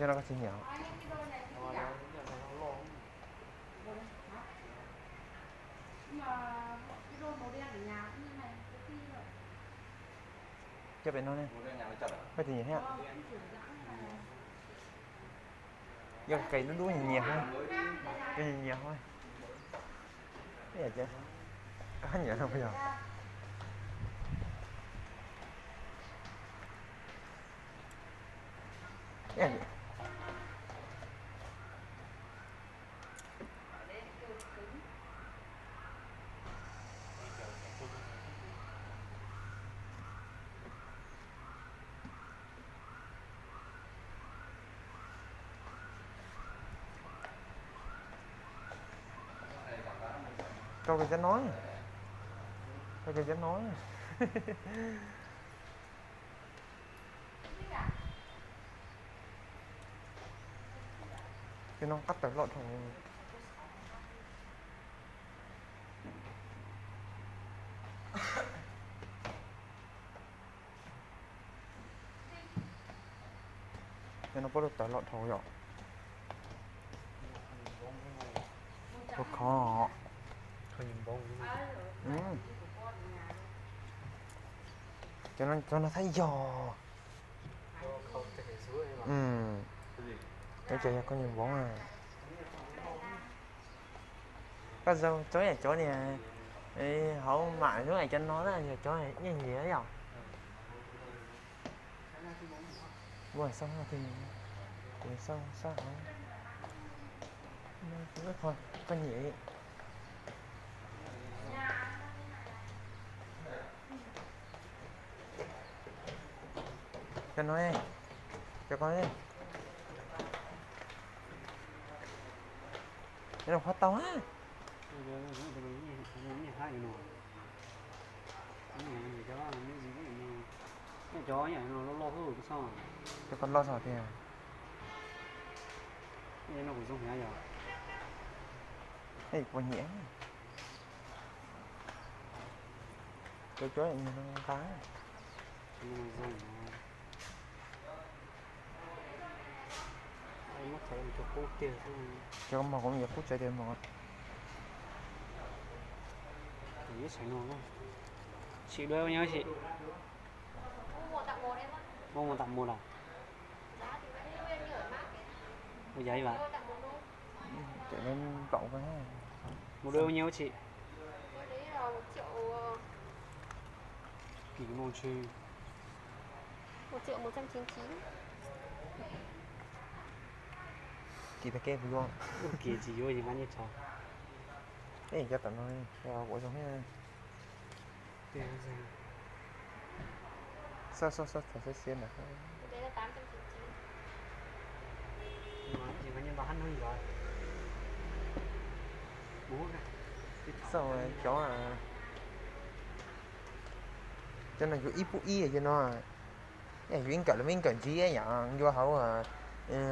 cho nó có chi nhỏ. Cho bên nó nè. Có gì hết. Do cây nó đuối nhiều thôi. Cái gì nhiều thôi. Cái gì chứ? Có nhiều không bây giờ? Cái gì? Câu cái chánh nói. Câu cái chánh nói. Cái nó cắt tới lộn thằng cái nó có được tới lộn thằng rồi. Có khó. Không nhìn bông. Cho nó thấy giò. Không thể dưới mà. Cái chơi có nhiều bóng à. Có dâu chó này chó này. Ê, họ mạng số này cho nó là chó này như gì đấy không? Rồi xong rồi thì xong sao hả? Nó thôi, con nhỉ. Cho nó đi. Cho con đi. Nó phát to á. Chó nhỉ, nó lo hư cái sao? Cho con lo sợ thì à. Nên nó cũng giống thế nhỉ? Ê, con nhỉ. Cho chó này nó khá. Mất thấy cho cô tiền xong. Cho con màu cũng nhiều phút chơi tiền một. Nghĩ sẵn luôn đó. Chị đưa bao nhiêu chị? Mua một tặng một em á. Mua một tặng một à? Giá thì vẫn nguyên như ở mát. Một giấy vậy? Mua tặng một luôn. Chạy lên cậu cái. Một đôi bao nhiêu chị? Cái đấy là 1 triệu. Kỳ môn chơi. 1.199.000. Chị ta kêu luôn. Kỳ gì vô gì bán như chó. Ê, cho tận thôi. Cho bộ giống hết. Tiền gì? Sao phải xiên à? Cái đấy là 899. Chỉ có nhân bán thôi rồi. Bố này. Sao rồi chó à? Cho nên vô ít bút ý cho nó à. Cái duyên cỡ là miếng cỡ chí ấy nhở. Vô hậu à.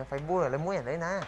Phải bua là lấy muối ở đấy nè.